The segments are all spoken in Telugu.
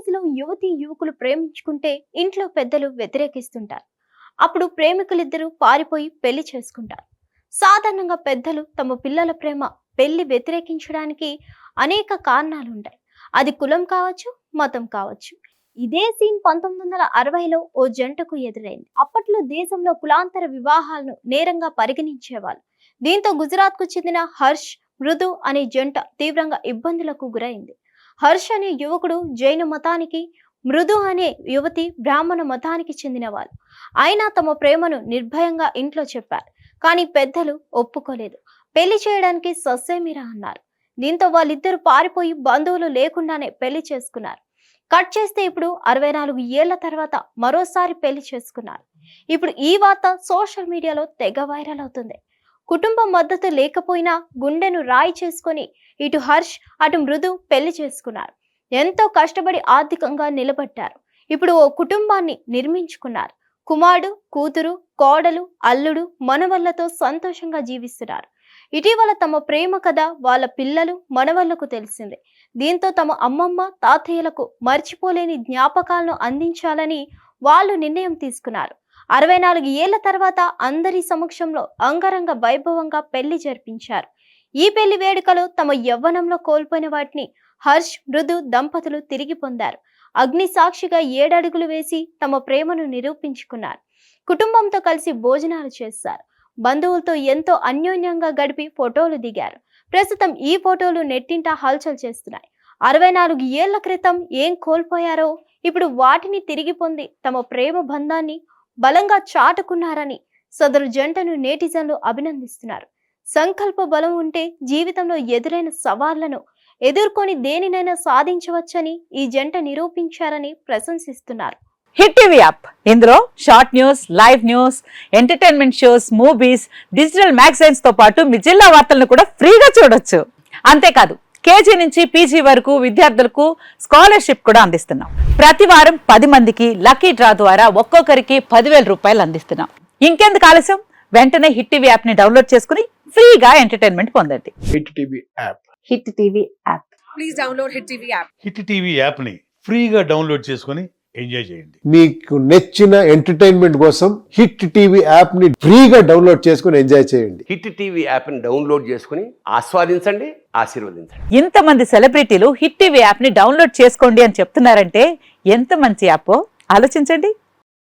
టీనేజ్ లో యువకులు ప్రేమించుకుంటే ఇంట్లో పెద్దలు వ్యతిరేకిస్తుంటారు. అప్పుడు ప్రేమికులిద్దరూ పారిపోయి పెళ్లి చేసుకుంటారు. సాధారణంగా పెద్దలు తమ పిల్లల ప్రేమ పెళ్లి వ్యతిరేకించడానికి అనేక కారణాలుంటాయి. అది కులం కావచ్చు, మతం కావచ్చు. ఇదే సీన్ 1960లో ఓ జంటకు ఎదురైంది. అప్పట్లో దేశంలో కులాంతర వివాహాలను నేరంగా పరిగణించేవాళ్ళు. దీంతో గుజరాత్ కు చెందిన హర్ష్, మృదు అనే జంట తీవ్రంగా ఇబ్బందులకు గురైంది. హర్ష్ అనే యువకుడు జైన మతానికి, మృదు అనే యువతి బ్రాహ్మణ మతానికి చెందినవాళ్ళు. అయినా తమ ప్రేమను నిర్భయంగా ఇంట్లో చెప్పారు. కానీ పెద్దలు ఒప్పుకోలేదు. పెళ్లి చేయడానికి సస్సేమిరా అన్నారు. దీంతో వాళ్ళిద్దరూ పారిపోయి బంధువులు లేకుండానే పెళ్లి చేసుకున్నారు. కట్ చేస్తే ఇప్పుడు 64 ఏళ్ల తర్వాత మరోసారి పెళ్లి చేసుకున్నారు. ఇప్పుడు ఈ వార్త సోషల్ మీడియాలో తెగ వైరల్ అవుతుంది. కుటుంబం మద్దతు లేకపోయినా గుండెను రాయి చేసుకొని ఇటు హర్ష్ అటు మృదు పెళ్లి చేసుకున్నారు. ఎంతో కష్టపడి ఆర్థికంగా నిలబడ్డారు. ఇప్పుడు ఓ కుటుంబాన్ని నిర్మించుకున్నారు. కుమారుడు, కూతురు, కోడలు, అల్లుడు, మనవళ్లతో సంతోషంగా జీవిస్తున్నారు. ఇటీవల తమ ప్రేమ కథ వాళ్ళ పిల్లలు, మనవళ్లకు తెలిసింది. దీంతో తమ అమ్మమ్మ, తాతయ్యలకు మర్చిపోలేని జ్ఞాపకాలను అందించాలని వాళ్ళు నిర్ణయం తీసుకున్నారు. 64 ఏళ్ల తర్వాత అందరి సమక్షంలో అంగరంగ వైభవంగా పెళ్లి జరిపించారు. ఈ పెళ్లి వేడుకలో తమ యవ్వనంలో కోల్పోయిన వాటిని హర్ష్, మృదు దంపతులు తిరిగి పొందారు. అగ్ని సాక్షిగా 7 అడుగులు వేసి తమ ప్రేమను నిరూపించుకున్నారు. కుటుంబంతో కలిసి భోజనాలు చేశారు. బంధువులతో ఎంతో అన్యోన్యంగా గడిపి ఫోటోలు దిగారు. ప్రస్తుతం ఈ ఫోటోలు నెట్టింట హల్చల్ చేస్తున్నాయి. 64 ఏళ్ల క్రితం ఏం కోల్పోయారో ఇప్పుడు వాటిని తిరిగి పొంది తమ ప్రేమ బంధాన్ని బలంగా చాటుకున్నారని సదరు జంటను నేటిజన్లు అభినందిస్తున్నారు. సంకల్ప బలం ఉంటే జీవితంలో ఎదురైన సవాళ్లను ఎదుర్కొని దేనినైనా సాధించవచ్చని ఈ జంట నిరూపించారని ప్రశంసిస్తున్నారు. హిట్ టీవీ యాప్, ఇందులో short news, live news, entertainment shows, movies, digital magazines తో పాటు మీ జిల్లా వార్తలను కూడా ఫ్రీగా చూడొచ్చు. అంతేకాదు కేజీ నుంచి పీజీ వరకు విద్యార్థులకు స్కాలర్షిప్ కూడా అందిస్తున్నాం. ప్రతి వారం 10 మందికి లక్కీ డ్రా ద్వారా ఒక్కొక్కరికి 10,000 రూపాయలు అందిస్తున్నాం. ఇంకెందుకు ఆలస్యం, వెంటనే హిట్ టీవీ యాప్ ని డౌన్లోడ్ చేసుకుని ఫ్రీగా ఎంటర్టైన్మెంట్ పొందండి. Hit TV app. Hit TV app. Please download hit TV app. Hit TV app ని ఫ్రీగా డౌన్లోడ్ చేసుకుని ఎంజాయ్ చేయండి. మీకు నచ్చిన ఎంటర్టైన్మెంట్ కోసం హిట్ టీవీ యాప్ ని ఫ్రీగా డౌన్లోడ్ చేసుకుని ఎంజాయ్ చేయండి. హిట్ టీవీ యాప్ ని డౌన్లోడ్ చేసుకుని ఆస్వాదించండి, ఆశీర్వదించండి. ఇంతమంది సెలబ్రిటీలు హిట్ టీవీ యాప్ ని డౌన్లోడ్ చేసుకోండి అని చెప్తున్నారంటే ఎంత మంచి యాప్ ఆలోచించండి.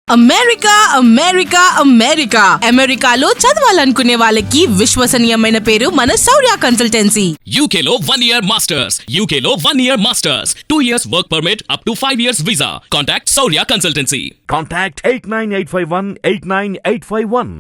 అమెరికా అమెరికా అమెరికా అమెరికాలో చదవాలనుకునే వాళ్ళకి విశ్వసనీయమైన పేరు మన శౌర్య కన్సల్టెన్సీ. UK లో 1 year masters, UK లో 1 year masters, 2 years work permit up to 5 years visa. Contact Saurya Consultancy. Contact 89851 89851.